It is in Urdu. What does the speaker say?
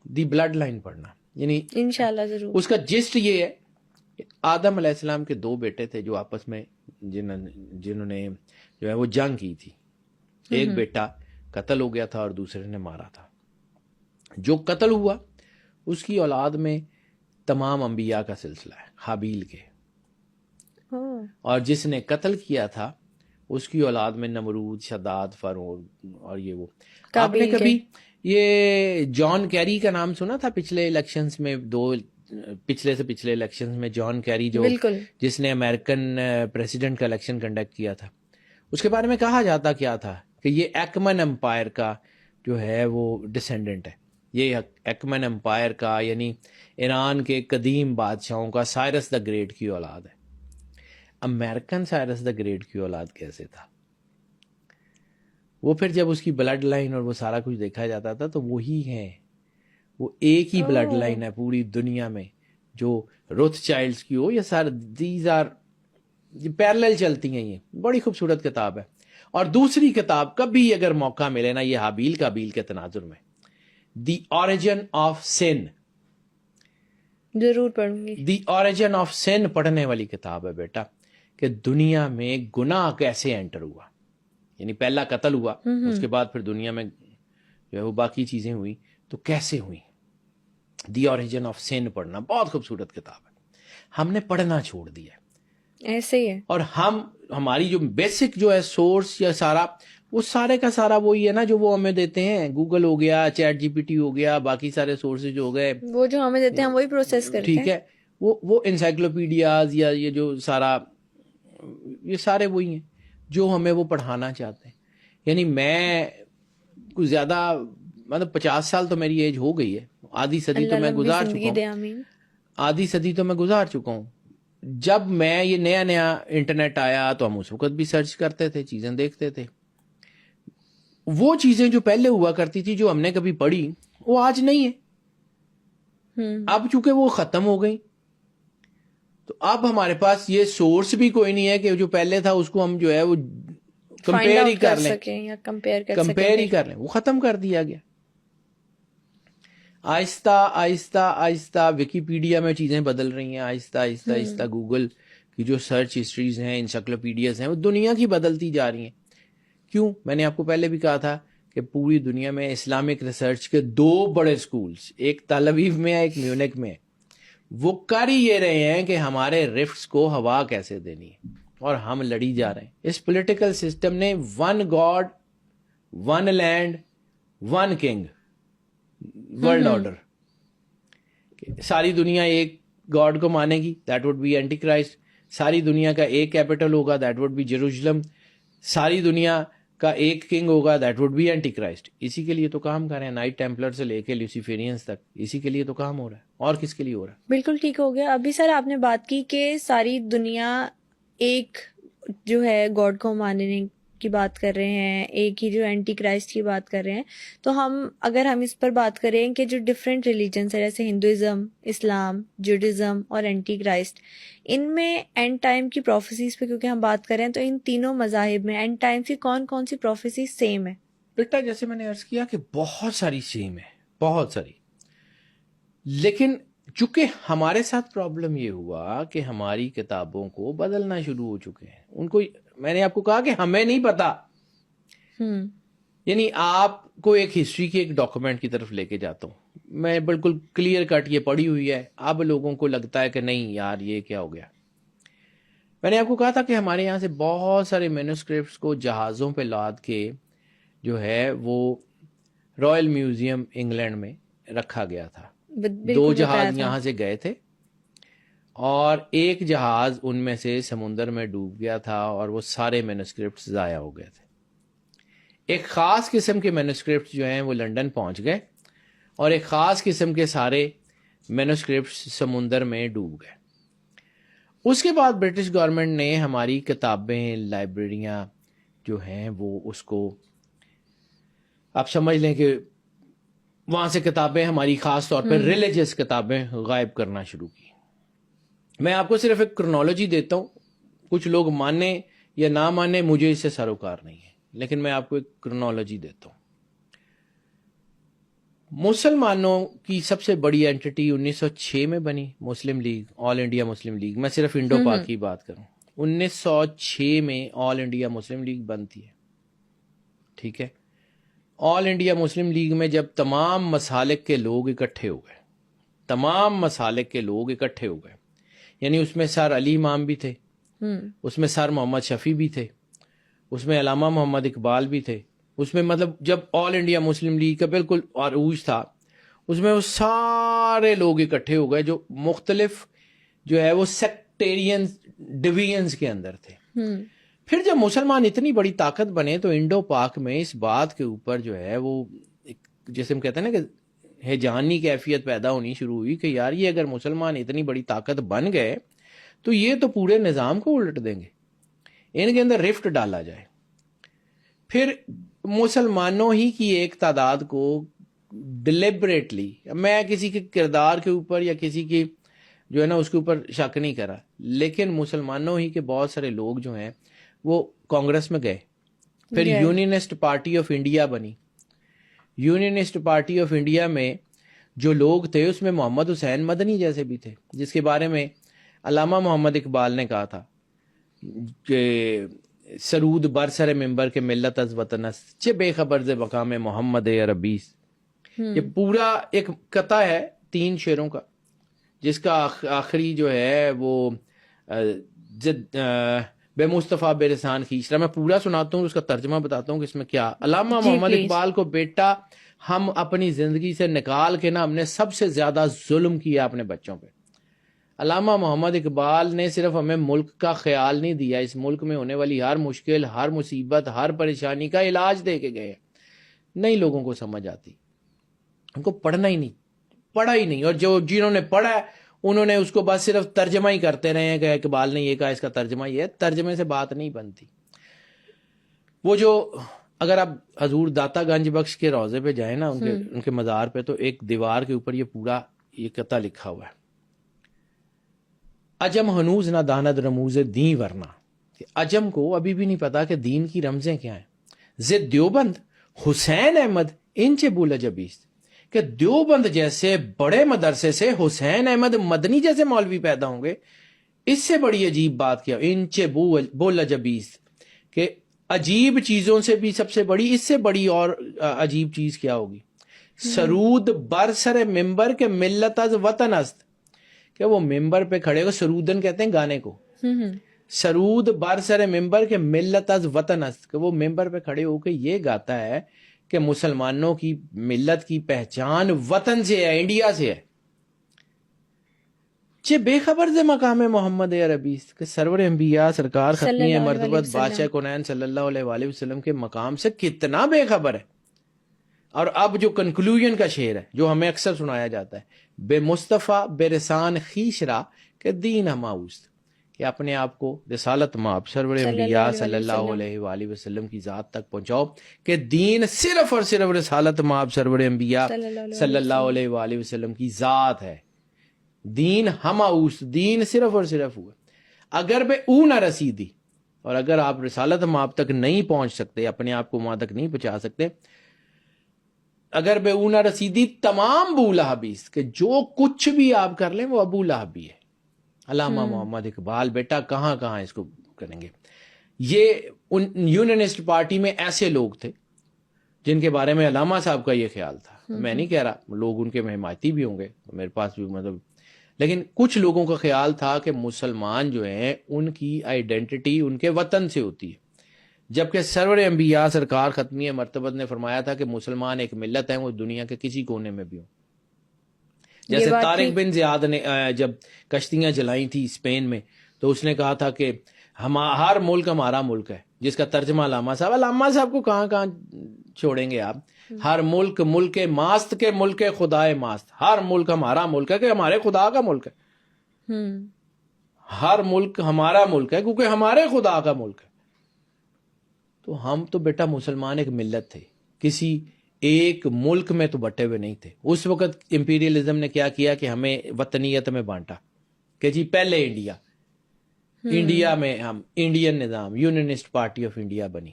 دی بلڈ لائن پڑھنا، یعنی انشاءاللہ ضرور. اس کا جسٹ یہ ہے کہ آدم علیہ السلام کے 2 بیٹے تھے جو آپس میں جنہوں نے جو ہے وہ جنگ کی تھی. ایک بیٹا قتل ہو گیا تھا اور دوسرے نے مارا تھا. جو قتل ہوا اس کی اولاد میں تمام انبیاء کا سلسلہ ہے حابیل کے، اور جس نے قتل کیا تھا اس کی اولاد میں نمرود، شداد، فرعون اور یہ وہ. آپ نے کبھی یہ جان کیری کا نام سنا تھا؟ پچھلے الیکشنز میں پچھلے سے پچھلے الیکشنز میں جان کیری جو جس نے امریکن پریزیڈنٹ کا الیکشن کنڈکٹ کیا تھا، اس کے بارے میں کہا جاتا کیا تھا کہ یہ ایکمن امپائر کا جو ہے وہ ڈسینڈنٹ ہے. یہ ایکمن امپائر کا یعنی ایران کے قدیم بادشاہوں کا سائرس دا گریٹ کی اولاد ہے. امریکن سائرس دا گریٹ کی اولاد کیسے تھا؟ وہ پھر جب اس کی بلڈ لائن اور وہ سارا کچھ دیکھا جاتا تھا تو وہی ہیں، وہ ایک ہی بلڈ لائن ہے پوری دنیا میں جو روتھ چائلڈز کی ہو. یہ سارے دیز آر پیرلل چلتی ہیں. یہ بڑی خوبصورت کتاب ہے. اور دوسری کتاب کبھی اگر موقع ملے نا، یہ حابیل قابیل کے تناظر میں، دی اوریجن آف سن، ضرور پڑھوں گی. دی اوریجن آف سن پڑھنے والی کتاب ہے بیٹا، کہ دنیا میں گناہ کیسے انٹر ہوا. یعنی پہلا قتل ہوا، اس کے بعد پھر دنیا میں جو ہے وہ باقی چیزیں ہوئی تو کیسے ہوئی. دی اوریجن آف سن پڑھنا بہت خوبصورت کتاب ہے. ہم نے پڑھنا چھوڑ دیا ہے، ایسے ہی ہے. اور ہماری جو بیسک جو ہے سورس یا سارا، وہ سارے کا سارا وہی ہے نا جو وہ ہمیں دیتے ہیں. گوگل ہو گیا، چیٹ جی پی ٹی ہو گیا، باقی سارے سورسز ہو گئے، وہ جو ہمیں دیتے ہیں ہم وہی پروسیس کرتے ہیں. ٹھیک ہے، وہ انسائکلوپیڈیاز یا یہ جو سارا، یہ سارے وہی ہیں جو ہمیں وہ پڑھانا چاہتے ہیں. یعنی میں کچھ زیادہ مطلب 50 سال تو میری ایج ہو گئی ہے، آدھی صدی تو میں گزار چکا ہوں، آدھی صدی تو میں گزار چکا ہوں. جب میں یہ نیا انٹرنیٹ آیا تو ہم اس وقت بھی سرچ کرتے تھے، چیزیں دیکھتے تھے. وہ چیزیں جو پہلے ہوا کرتی تھی جو ہم نے کبھی پڑھی وہ آج نہیں ہے. اب چونکہ وہ ختم ہو گئی تو اب ہمارے پاس یہ سورس بھی کوئی نہیں ہے کہ جو پہلے تھا اس کو ہم جو ہے وہ کمپیئر ہی کر لیں یا کمپیئر ہی کر لیں. وہ ختم کر دیا گیا. آہستہ آہستہ آہستہ ویکیپیڈیا میں چیزیں بدل رہی ہیں، آہستہ آہستہ آہستہ گوگل کی جو سرچ ہسٹریز ہیں، انسائکلوپیڈیاز ہیں، وہ دنیا کی بدلتی جا رہی ہیں. کیوں؟ میں نے آپ کو پہلے بھی کہا تھا کہ پوری دنیا میں اسلامک ریسرچ کے 2 بڑے سکولز، ایک تل ابیب میں ہے، ایک میونک میں ہے. وہ کر ہی یہ رہے ہیں کہ ہمارے رفٹس کو ہوا کیسے دینی ہے، اور ہم لڑی جا رہے ہیں. اس پولیٹیکل سسٹم نے 1 God 1 land 1 king world order, ساری دنیا ایک گاڈ کو مانے گی، that would be antichrist. ساری دنیا کا ایک کیپٹل ہوگا، دیٹ وڈ بی جیروسلم. ساری دنیا کا ایک کنگ ہوگا، that would be antichrist. اسی کے لیے تو کام کر رہے ہیں، نائٹ ٹیمپلر سے لے کے لیوسیفیرینز تک، اسی کے لیے تو کام ہو رہا ہے. اور کس کے لیے ہو رہا ہے؟ بالکل ٹھیک ہو گیا. ابھی سر آپ نے بات کی کہ ساری دنیا ایک جو ہے گاڈ کو ماننے کی بات کر رہے ہیں، ایک ہی جو اینٹی کرائسٹ کی بات کر رہے ہیں. تو اگر ہم اس پر بات کریں کہ جو ڈفرینٹ ریلیجنس ہیں جیسے ہندوازم، اسلام، جوڈازم اور اینٹی کرائسٹ، ان میں اینڈ ٹائم کی پروفیسیز پہ کیونکہ ہم بات کر رہے ہیں تو ان تینوں مذاہب میں اینڈ ٹائم کی کون کون سی پروفیسیز سیم ہے؟ بیٹا جیسے میں نے عرض کیا کہ بہت ساری سیم ہے، بہت ساری. لیکن چونکہ ہمارے ساتھ پرابلم یہ ہوا کہ ہماری کتابوں کو بدلنا شروع ہو چکے ہیں. ان کو میں نے آپ کو کہا کہ ہمیں نہیں پتا. یعنی آپ کو ایک ہسٹری کے ایک ڈاکومنٹ کی طرف لے کے جاتا ہوں، میں بالکل کلیئر کٹ یہ پڑھی ہوئی ہے. اب لوگوں کو لگتا ہے کہ نہیں یار یہ کیا ہو گیا. میں نے آپ کو کہا تھا کہ ہمارے یہاں سے بہت سارے مینوسکرپٹس کو جہازوں پہ لاد کے جو ہے وہ رائل میوزیم انگلینڈ میں رکھا گیا تھا. 2 جہاز یہاں سے گئے تھے اور ایک جہاز ان میں سے سمندر میں ڈوب گیا تھا اور وہ سارے مینوسکرپٹس ضائع ہو گئے تھے. ایک خاص قسم کے مینوسکرپٹس جو ہیں وہ لنڈن پہنچ گئے اور ایک خاص قسم کے سارے مینوسکرپٹس سمندر میں ڈوب گئے. اس کے بعد برٹش گورنمنٹ نے ہماری کتابیں، لائبریریاں جو ہیں وہ اس کو آپ سمجھ لیں کہ وہاں سے کتابیں ہماری خاص طور پہ ریلیجس کتابیں غائب کرنا شروع کی. میں آپ کو صرف ایک کرونالوجی دیتا ہوں، کچھ لوگ مانیں یا نہ مانیں مجھے اس سے سروکار نہیں ہے، لیکن میں آپ کو ایک کرونالوجی دیتا ہوں. مسلمانوں کی سب سے بڑی اینٹی 1906 میں بنی مسلم لیگ، آل انڈیا مسلم لیگ. میں صرف انڈو پاک کی بات کروں. 1906 میں آل انڈیا مسلم لیگ بنتی ہے. ٹھیک ہے. آل انڈیا مسلم لیگ میں جب تمام مسالک کے لوگ اکٹھے ہو گئے، تمام مسالک کے لوگ اکٹھے ہو گئے، یعنی اس میں سر علی امام بھی تھے، اس میں سر محمد شفیع بھی تھے، اس میں علامہ محمد اقبال بھی تھے، اس میں مطلب جب آل انڈیا مسلم لیگ کا بالکل عروج تھا، اس میں وہ سارے لوگ اکٹھے ہو گئے جو مختلف جو ہے وہ سیکٹیرین ڈویژنز کے اندر تھے. پھر جب مسلمان اتنی بڑی طاقت بنے تو انڈو پاک میں اس بات کے اوپر جو ہے وہ جیسے ہم کہتے ہیں نا کہ ہیجانی کیفیت پیدا ہونی شروع ہوئی کہ یار یہ اگر مسلمان اتنی بڑی طاقت بن گئے تو یہ تو پورے نظام کو الٹ دیں گے، ان کے اندر رفٹ ڈالا جائے. پھر مسلمانوں ہی کی ایک تعداد کو ڈیلیبریٹلی، میں کسی کے کردار کے اوپر یا کسی کی جو ہے نا اس کے اوپر شک نہیں کرا، لیکن مسلمانوں ہی کے بہت سارے لوگ جو ہیں وہ کانگریس میں گئے. پھر یونینسٹ پارٹی آف انڈیا بنی. یونینسٹ پارٹی آف انڈیا میں جو لوگ تھے اس میں محمد حسین مدنی جیسے بھی تھے، جس کے بارے میں علامہ محمد اقبال نے کہا تھا کہ سرود برسر ممبر کے ملت از وطن است چہ بے خبر ز مقام محمد عربیس. یہ پورا ایک قطعہ ہے 3 شعروں کا، جس کا آخری جو ہے وہ بے مصطفیٰ بے رسان کھیچ رہا. میں پورا سناتا ہوں، اس کا ترجمہ بتاتا ہوں کہ اس میں کیا. علامہ محمد اقبال کو بیٹا ہم اپنی زندگی سے نکال کے نا ہم نے سب سے زیادہ ظلم کیا اپنے بچوں پہ. علامہ محمد اقبال نے صرف ہمیں ملک کا خیال نہیں دیا، اس ملک میں ہونے والی ہر مشکل، ہر مصیبت، ہر پریشانی کا علاج دے کے گئے. نہیں لوگوں کو سمجھ آتی، ان کو پڑھنا ہی نہیں، پڑھا ہی نہیں. اور جو جنہوں نے پڑھا ہے انہوں نے اس کو بس صرف ترجمہ ہی کرتے رہے ہیں کہ اقبال نے یہ کہا، اس کا ترجمہ یہ ہے. ترجمے سے بات نہیں بنتی. وہ جو اگر آپ حضور داتا گنج بخش کے روضے پہ جائیں نا، ان کے مزار پہ، تو ایک دیوار کے اوپر یہ پورا یہ قطعہ لکھا ہوا ہے. عجم ہنوز نہ داند رموز دین ورنہ، کہ عجم کو ابھی بھی نہیں پتا کہ دین کی رمزیں کیا ہیں. ضد دیوبند حسین احمد انچ بولا جبیس، کہ دیوبند جیسے بڑے مدرسے سے حسین احمد مدنی جیسے مولوی پیدا ہوں گے، اس سے بڑی عجیب بات کیا. انچ بولا جبیس، کہ عجیب چیزوں سے بھی سب سے بڑی، اس سے بڑی اور عجیب چیز کیا ہوگی. سرود برسر ممبر کے ملت از وطن است، کہ وہ ممبر پہ کھڑے ہو، سرودن کہتے ہیں گانے کو، سرود برسر ممبر کے ملت از وطن است، کہ وہ ممبر پہ کھڑے ہو کے یہ گاتا ہے کہ مسلمانوں کی ملت کی پہچان وطن سے ہے، انڈیا سے ہے. چہ بے خبر سے مقام محمد عربی، کہ سرور انبیاء سرکار ختمی مرتبت بادشاہ کونین صلی اللہ علیہ وآلہ وسلم کے مقام سے کتنا بے خبر ہے. اور اب جو کنکلوژن کا شعر ہے جو ہمیں اکثر سنایا جاتا ہے، بے مصطفیٰ بے رسان خیشرا کہ دین ہماؤست، کہ اپنے آپ کو رسالت مآب سرور انبیاء صلی اللہ علیہ وآلہ وسلم کی ذات تک پہنچاؤ، کہ دین صرف اور صرف رسالت مآب سرور انبیاء صلی اللہ علیہ وآلہ وسلم کی ذات ہے. دین ہماؤست، دین صرف اور صرف ہوا. اگر بے او نہ رسیدی، اور اگر آپ رسالت مآب تک نہیں پہنچ سکتے، اپنے آپ کو وہاں تک نہیں پہنچا سکتے، اگر بے او نہ رسیدی تمام ابو لہبیس، کہ جو کچھ بھی آپ کر لیں وہ ابو لہبی ہے. علامہ محمد اقبال بیٹا کہاں کہاں اس کو کریں گے. یہ یونینسٹ پارٹی میں ایسے لوگ تھے جن کے بارے میں علامہ صاحب کا یہ خیال تھا. میں نہیں کہہ رہا لوگ ان کے حمایتی بھی ہوں گے، میرے پاس بھی مطلب، لیکن کچھ لوگوں کا خیال تھا کہ مسلمان جو ہیں ان کی آئیڈینٹی ان کے وطن سے ہوتی ہے، جبکہ سرور انبیاء سرکار ختمی مرتبت نے فرمایا تھا کہ مسلمان ایک ملت ہیں، وہ دنیا کے کسی کونے میں بھی ہوں. جیسے طارق بن زیاد نے جب کشتیاں جلائیں تھی اسپین میں، تو اس نے کہا تھا کہ ہر ملک ہمارا ملک ہے، جس کا ترجمہ علامہ صاحب کو کہاں کہاں چھوڑیں گے آپ. ہر ملک ملک ماست کے ملک خدائے ماست، ہر ملک ہمارا ملک ہے کہ ہمارے خدا کا ملک ہے. ہر ملک ہمارا ملک ہے کیونکہ ہمارے خدا کا ملک ہے. تو ہم تو بیٹا مسلمان ایک ملت تھے، کسی ایک ملک میں تو بٹے ہوئے نہیں تھے. اس وقت امپیریلزم نے کیا کیا کہ ہمیں وطنیت میں بانٹا، کہ جی پہلے انڈیا میں ہم انڈین نظام یونینسٹ پارٹی آف انڈیا بنی.